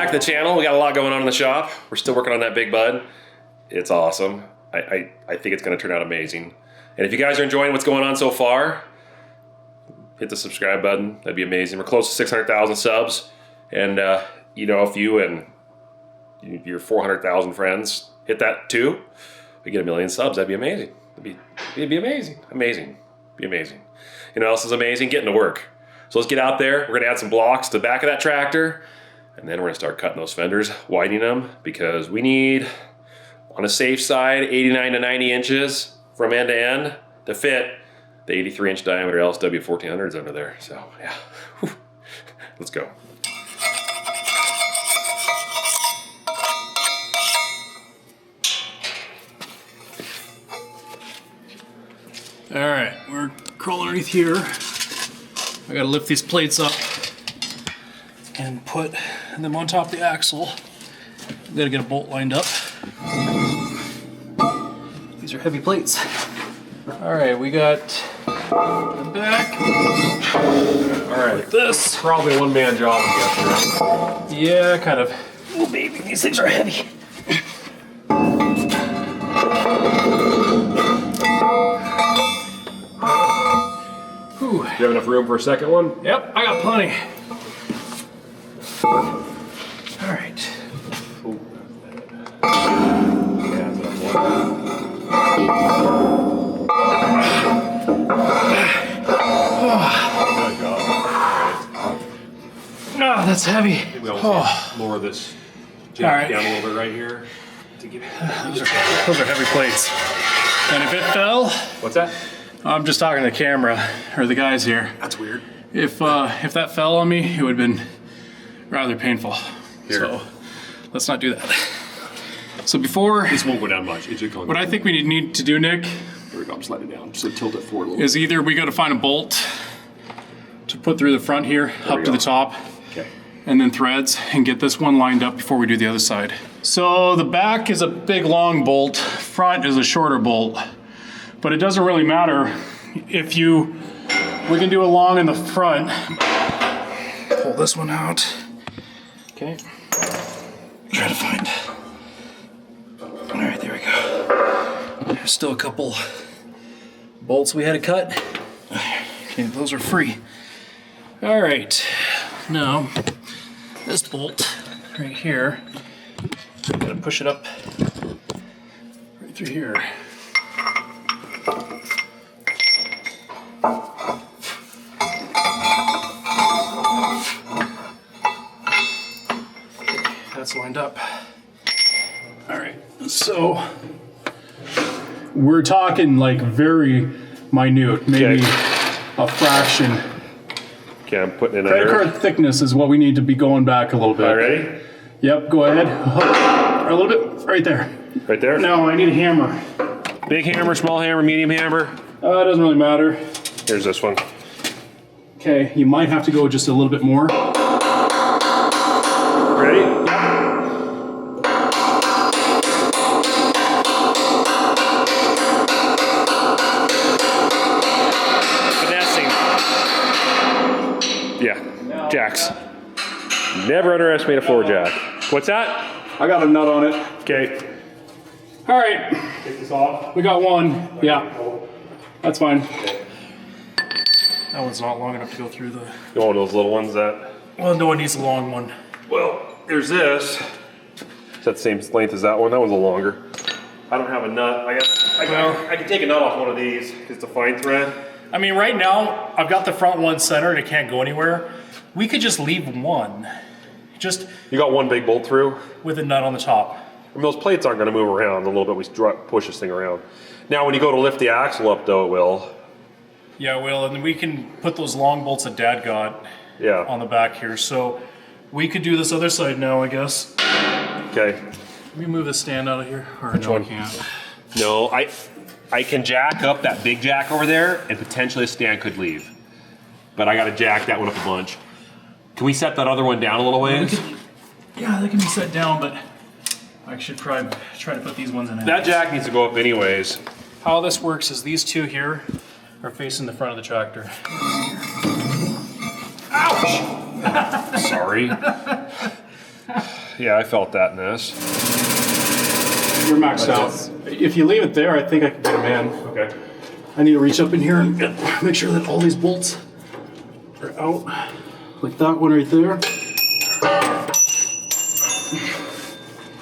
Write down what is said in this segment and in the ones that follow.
back to the channel. We got a lot going on in the shop. We're still working on that big bud. It's awesome. I think it's going to turn out amazing. And if you guys are enjoying what's going on so far, hit the subscribe button. That'd be amazing. We're close to 600,000 subs. And, you know, if you and your 400,000 friends hit that too, we get 1 million subs. That'd be amazing. It'd be amazing. Amazing. Be amazing. You know what else is amazing? Getting to work. So let's get out there. We're going to add some blocks to the back of that tractor. And then we're going to start cutting those fenders, widening them, because we need, on the safe side, 89 to 90 inches from end to end to fit the 83-inch diameter LSW 1400s under there. So, yeah. Whew. Let's go. All right, we're crawling underneath here. I gotta lift these plates up and put them on top of the axle. We gotta get a bolt lined up. These are heavy plates. All right, we got the back. All right, like this. Probably a one-man job, I guess, right? Yeah, kind of. Oh baby, these things are heavy. Do you have enough room for a second one? Yep, I got plenty. All right. Ooh. Yeah, that's enough Good job. Oh, that's heavy. We almost lower this jack down a little bit right here to give it. Those are heavy plates. And if it fell, What's that? I'm just talking to the camera, or the guys here. That's weird. If that fell on me, it would have been rather painful. Here. So let's not do that. So before, This won't go down much. It's just going what I think we need to do, Nick, Here we go. I'm sliding it down. Just tilt it forward a little. is either we got to find a bolt to put through the front here, up to the top, Okay. and then threads, and get this one lined up before we do the other side. So the back is a big long bolt, front is a shorter bolt. But it doesn't really matter if we can do a long in the front. Pull this one out. Okay. Try to find. All right, there we go. There's still a couple bolts we had to cut. Okay, those are free. All right, now this bolt right here, I'm gonna push it up right through here. That's lined up. All right, so we're talking like very minute, maybe a fraction. Okay, I'm putting it Credit under. card thickness is what we need to be going back a little bit. All right, ready? Yep, go ahead. A little bit, right there. Right there? No, I need a hammer. Big hammer, small hammer, medium hammer. It doesn't really matter. Here's this one. Okay, you might have to go just a little bit more. Ready? Yeah, jacks. Never underestimate a floor jack. What's that? I got a nut on it. Okay. All right. Take this off. We got one. Yeah. That's fine. That one's not long enough to go through the... You want those little ones that... Well, no one needs a long one. Well, there's this. Is that the same length as that one? That one's a little longer. I don't have a nut. I can take a nut off one of these because it's a fine thread. I mean, right now, I've got the front one centered. It can't go anywhere. We could just leave one. Just You got one big bolt through? with a nut on the top. I mean, those plates aren't going to move around a little bit. We push this thing around. Now, when you go to lift the axle up, though, it will. Yeah, well, and we can put those long bolts that Dad got on the back here. So we could do this other side now, I guess. Okay. Let me move the stand out of here. Or Which no, one? I can't. No, I can jack up that big jack over there, and potentially a stand could leave. But I got to jack that one up a bunch. Can we set that other one down a little ways? Yeah, they can be set down, but I should try to put these ones in. That jack needs to go up anyways. How this works is these two here are facing the front of the tractor. Ouch! Sorry. Yeah, I felt that in this. You're maxed out. If you leave it there, I think I can get them in. Okay. I need to reach up in here and make sure that all these bolts are out. Like that one right there.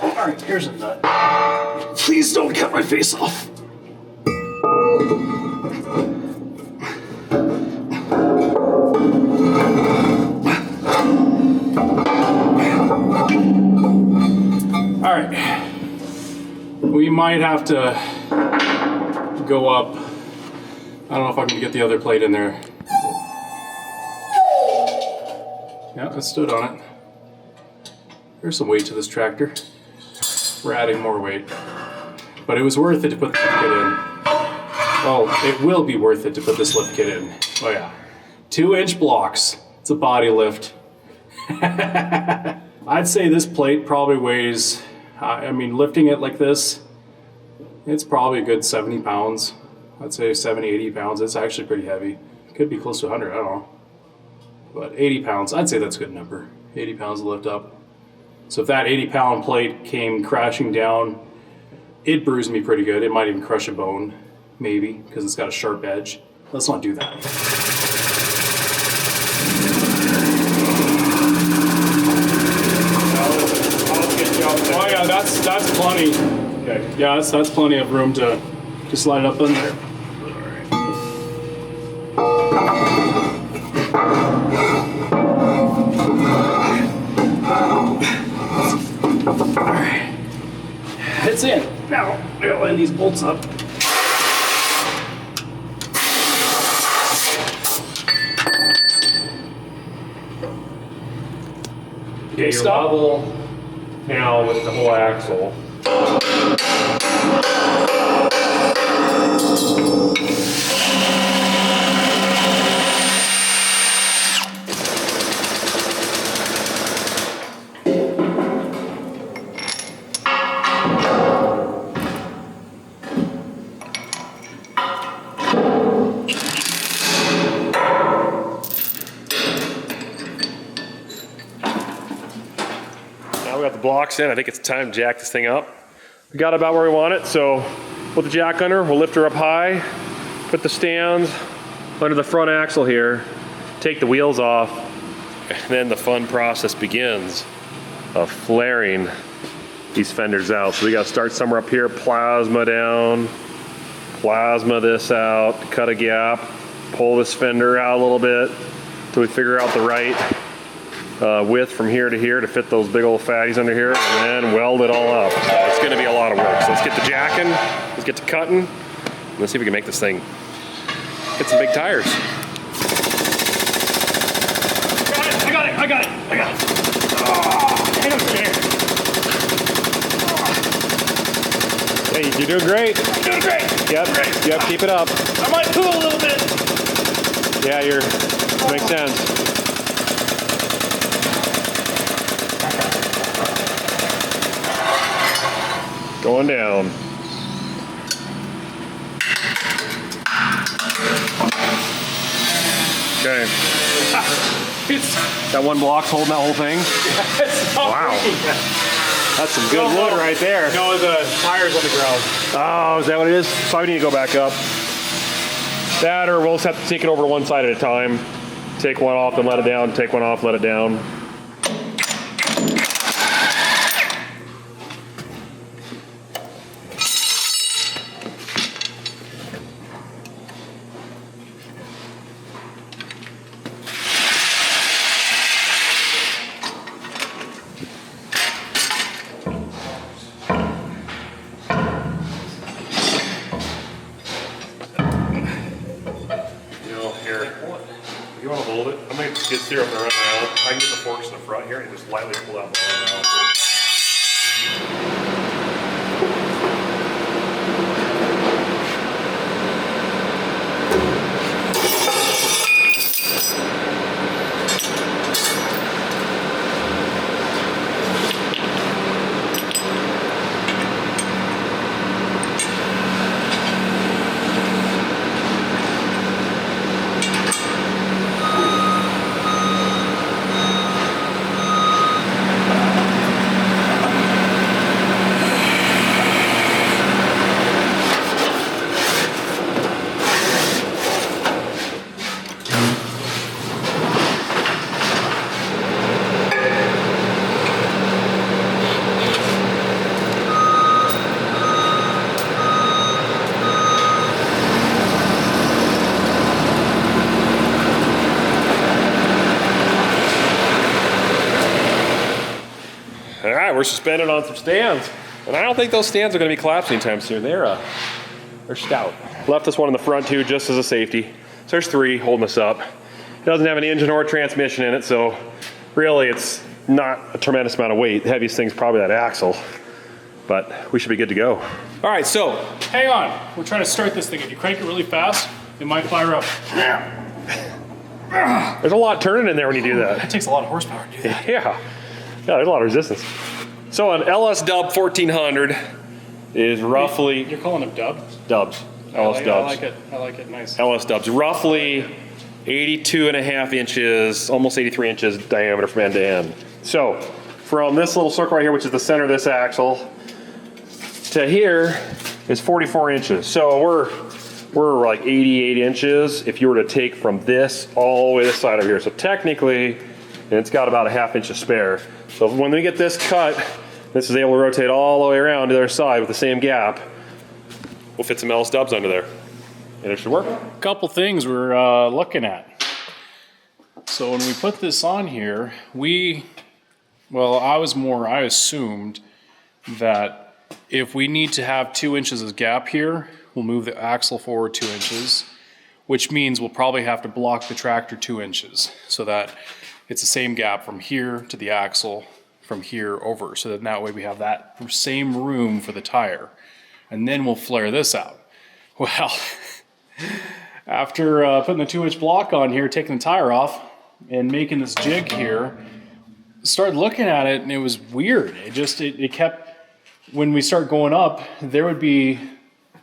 All right, here's a nut. Please don't cut my face off. All right. We might have to go up. I don't know if I can get the other plate in there. Yeah, it stood on it. There's some weight to this tractor. We're adding more weight. But it was worth it to put the lift kit in. Oh, it will be worth it to put this lift kit in. Oh yeah. 2-inch blocks. It's a body lift. I'd say this plate probably weighs, I mean, lifting it like this, it's probably a good 70 pounds. I'd say 70, 80 pounds. It's actually pretty heavy. Could be close to 100, I don't know. But 80 pounds, I'd say that's a good number. 80 pounds to lift up. So if that 80-pound plate came crashing down, it'd bruise me pretty good. It might even crush a bone, maybe, because it's got a sharp edge. Let's not do that. Oh yeah, that's plenty. Okay. Yeah, that's plenty of room to slide it up in there. Alright. It's in. Now, we'll line these bolts up. Okay, you're level now with the whole axle. Now we got the blocks in. I think it's time to jack this thing up. We got about where we want it, so put the jack under, we'll lift her up high, put the stands under the front axle here, take the wheels off, and then the fun process begins of flaring these fenders out. So we gotta start somewhere up here, plasma down, plasma this out, cut a gap, pull this fender out a little bit till we figure out the right width from here to here to fit those big old fatties under here, and then weld it all up. So it's gonna be a lot of work. So let's get to jacking, let's get to cutting, and let's see if we can make this thing get some big tires. I got it. Oh, hang on a second. Hey, you're doing great. Doing great. Yep, yep, keep it up. I might poo a little bit. Yeah, makes sense. Going down. Okay. That one block's holding that whole thing? Wow. That's some good wood right there. No, the tire's on the ground. Oh, is that what it is? So I need to go back up. That, or we'll just have to take it over one side at a time. Take one off and let it down, take one off, let it down. You want to hold it? I'm going to skid steer up and run around. I can get the forks in the front here and just lightly pull that ball out. we're suspended on some stands. And I don't think those stands are gonna be collapsing anytime soon. They're stout. Left this one in the front too, just as a safety. So there's 3 holding us up. It doesn't have an engine or a transmission in it, so really it's not a tremendous amount of weight. The heaviest thing's probably that axle, but we should be good to go. All right, so. Hang on, we're trying to start this thing. If you crank it really fast, it might fire up. There's a lot turning in there when you do that. It takes a lot of horsepower to do that. Yeah, there's a lot of resistance. So an LS Dub 1400 is roughly. You're calling them dubs? Dubs. LS Dubs. I like it. Nice. LS Dubs. Roughly 82.5 inches, almost 83 inches diameter from end to end. So from this little circle right here, which is the center of this axle, to here is 44 inches. So we're like 88 inches if you were to take from this all the way to this side over here. So technically, and it's got about a ½ inch to spare. So when we get this cut, this is able to rotate all the way around to the other side with the same gap. We'll fit some LS Dubs under there, and it should work. Couple things we're looking at. So when we put this on here, I assumed that if we need to have 2 inches of gap here, we'll move the axle forward 2 inches, which means we'll probably have to block the tractor 2 inches so that it's the same gap from here to the axle, from here over. So that way we have that same room for the tire. And then we'll flare this out. Well, after putting the 2-inch block on here, taking the tire off, and making this jig here, started looking at it and it was weird. It kept, when we start going up, there would be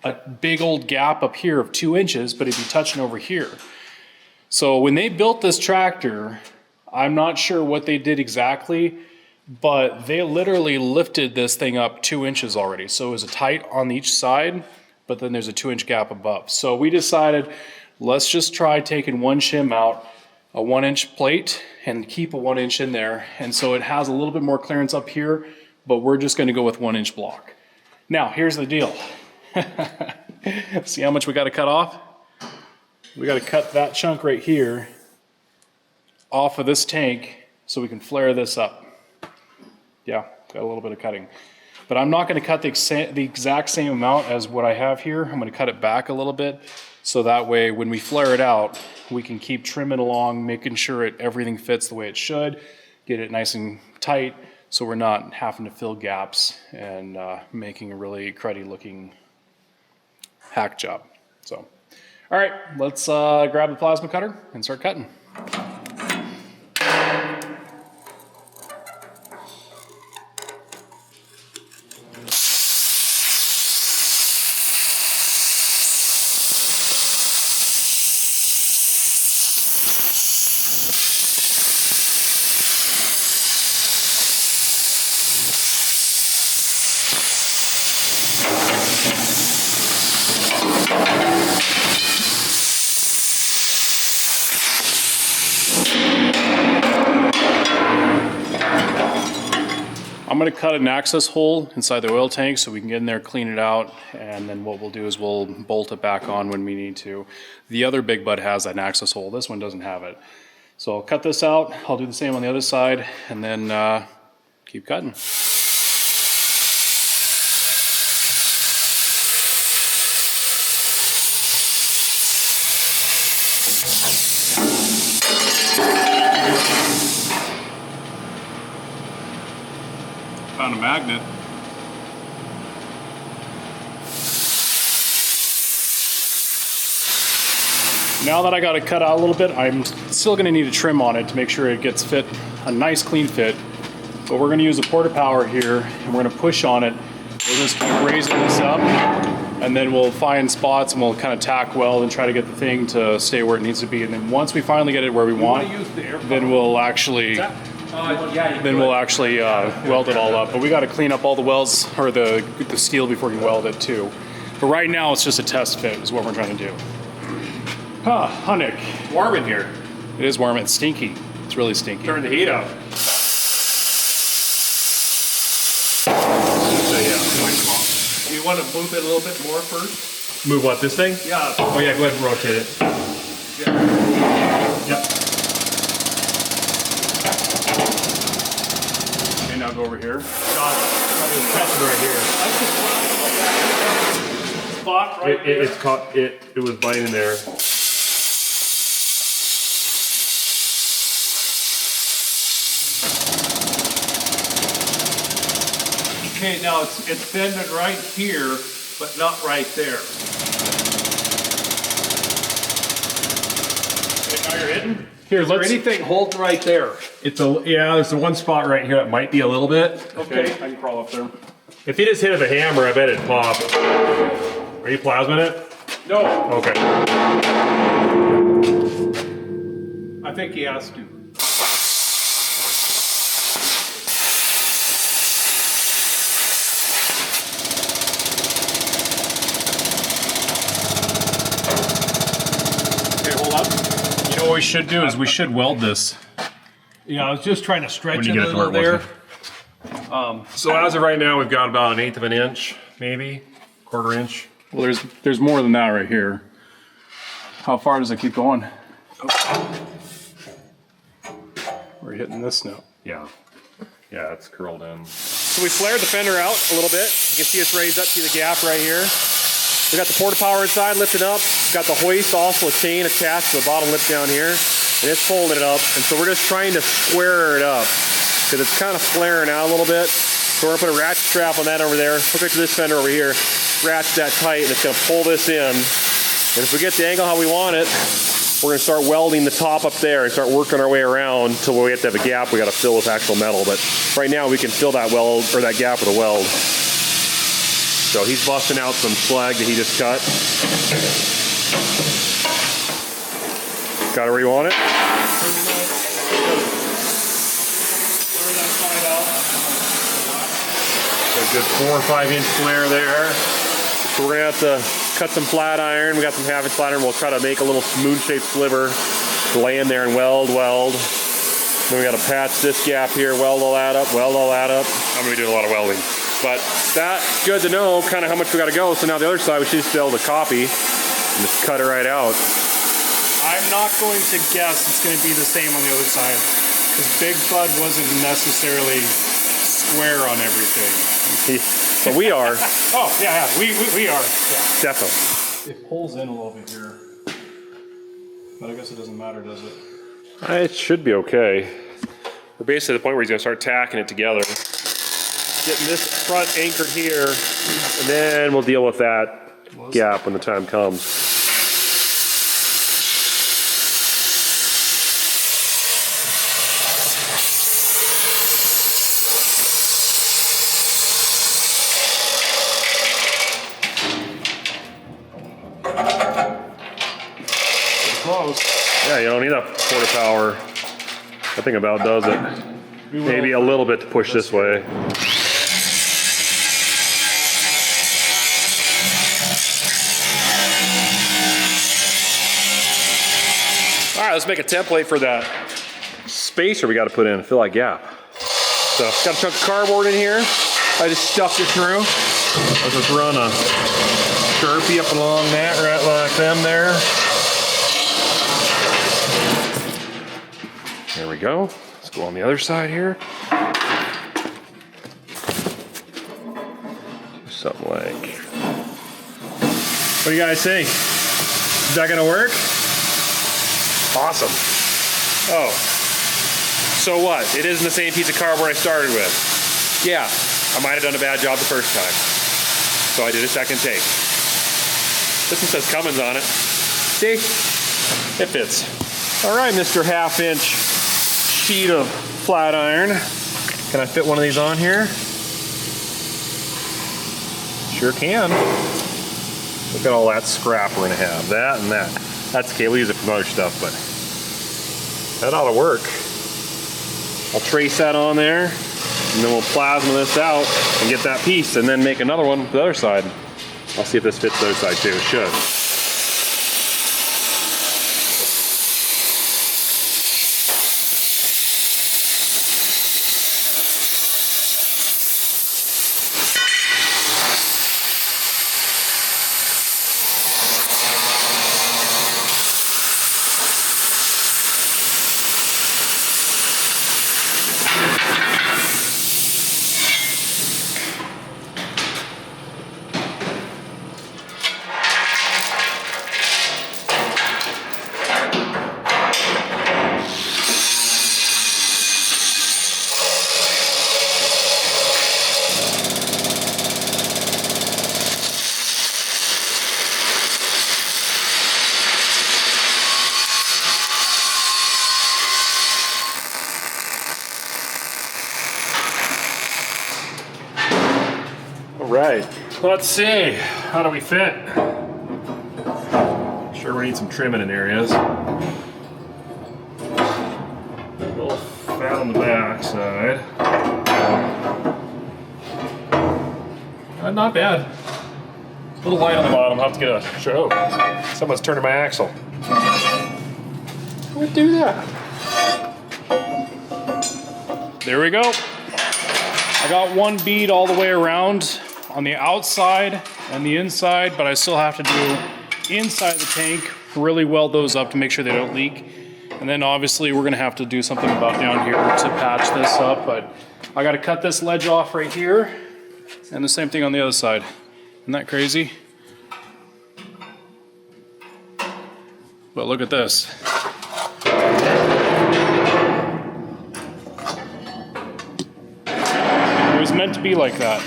a big old gap up here of 2 inches, but it'd be touching over here. So when they built this tractor, I'm not sure what they did exactly, but they literally lifted this thing up 2 inches already. So it was a tight on each side, but then there's a 2-inch gap above. So we decided, let's just try taking one shim out, a 1-inch plate, and keep a 1 inch in there. And so it has a little bit more clearance up here, but we're just gonna go with 1-inch block. Now, here's the deal. See how much we gotta cut off? We gotta cut that chunk right here off of this tank so we can flare this up. Yeah, got a little bit of cutting. But I'm not gonna cut the exact same amount as what I have here. I'm gonna cut it back a little bit so that way when we flare it out, we can keep trimming along, making sure everything fits the way it should, get it nice and tight so we're not having to fill gaps and making a really cruddy looking hack job. So, all right, let's grab the plasma cutter and start cutting. I'm going to cut an access hole inside the oil tank so we can get in there, clean it out, and then what we'll do is we'll bolt it back on when we need to. The other Big Bud has an access hole. This one doesn't have it. So I'll cut this out. I'll do the same on the other side, and then keep cutting. Found a magnet. Now that I got it cut out a little bit, I'm still going to need a trim on it to make sure it gets fit, a nice clean fit. But we're going to use a porta power here, and we're going to push on it. We'll just keep raising this up, and then we'll find spots and we'll kind of tack weld and try to get the thing to stay where it needs to be. And then once we finally get it where we want, then we'll actually weld it all up. But we got to clean up all the welds, or the steel, before we weld it too. But right now it's just a test fit is what we're trying to do. Nick. Warm in here. It is warm. It's stinky. It's really stinky. Turn the heat up. Do you want to move it a little bit more first? Move what, this thing? Yeah. Oh yeah, go ahead and rotate it. Yep. Okay, now go over here. Right here. Spot right there. It's caught. It was biting there. Okay, now it's bended right here, but not right there. Okay, now you're hitting. Here, let's. Anything holding right there? It's there's the one spot right here that might be a little bit. Okay, I can crawl up there. If you just hit it with a hammer, I bet it'd pop. Are you plasming it? No, Okay. I think he has to. Okay, hold up. You know what we should do is we should weld this. Yeah, I was just trying to stretch When it you a get it to where little it there. So as of right now, we've got about 1/8 of an inch, maybe 1/4 inch. Well, there's more than that right here. How far does it keep going? We're hitting this now. Yeah. Yeah, it's curled in. So we flared the fender out a little bit. You can see it's raised up to the gap right here. We got the porta power inside lifted up. Got the hoist, also a chain attached to the bottom lip down here. And it's folded it up. And so we're just trying to square it up because it's kind of flaring out a little bit. So we're gonna put a ratchet strap on that over there. Hook it to this fender over here. Ratchet that tight and it's gonna pull this in. And if we get the angle how we want it, we're gonna start welding the top up there and start working our way around till we have to have a gap we gotta fill with actual metal. But right now we can fill that weld or that gap with a weld. So he's busting out some slag that he just cut. Got it where you want it? A good 4 or 5 inch flare there. So we're gonna have to cut some flat iron. We got some 1/2 inch flat iron. We'll try to make a little moon-shaped sliver to lay in there and weld. Then we gotta patch this gap here, weld all that up, weld all that up. I'm gonna be doing a lot of welding. But that's good to know kind of how much we gotta go. So now the other side, we should just be able to copy and just cut it right out. I'm not going to guess it's going to be the same on the other side because Big Bud wasn't necessarily square on everything. But we are. Oh, yeah, we are. Yeah. Definitely. It pulls in a little bit here. But I guess it doesn't matter, does it? It should be okay. We're basically at the point where he's gonna start tacking it together. Getting this front anchored here, and then we'll deal with that gap when the time comes. Yeah, you don't need a porta power. That thing about does it. Maybe a little bit to push this way. All right, let's make a template for that spacer we got to put in to fill that gap. So, got a chunk of cardboard in here. I just stuffed it through. Let's just run a Sharpie up along that, right like them there. There we go. Let's go on the other side here. Something like. What do you guys think? Is that gonna work? Awesome. Oh. So what? It isn't the same piece of cardboard I started with. Yeah, I might have done a bad job the first time. So I did a second take. This one says Cummins on it. See? It fits. All right, Mr. 1/2 inch sheet of flat iron. Can I fit one of these on here? Sure can. Look at all that scrap we're gonna have. That and that. That's okay, we'll use it for other stuff, but that ought to work. I'll trace that on there, and then we'll plasma this out and get that piece, and then make another one for the other side. I'll see if this fits the other side too. It should. All right, let's see. How do we fit? Sure, we need some trimming in areas. A little fat on the back side. Not bad. A little light on the bottom. I'll have to get a show. Someone's turning my axle. Who would do that? There we go. I got one bead all the way around on the outside and the inside, but I still have to do inside the tank, really weld those up to make sure they don't leak. And then obviously we're gonna have to do something about down here to patch this up, but I gotta cut this ledge off right here, and the same thing on the other side. Isn't that crazy? But look at this. It was meant to be like that.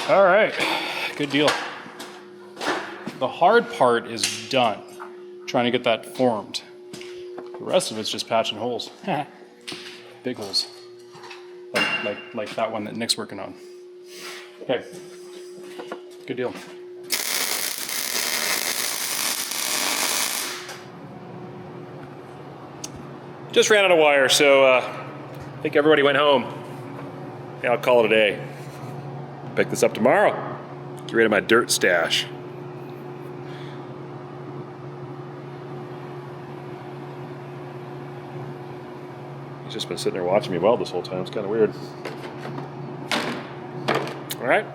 All right, good deal. The hard part is done, trying to get that formed. The rest of it's just patching holes. Big holes. Like that one that Nick's working on. Okay, good deal. Just ran out of wire, so I think everybody went home. Yeah, I'll call it a day. Pick this up tomorrow. Get rid of my dirt stash. He's just been sitting there watching me weld this whole time. It's kind of weird. All right.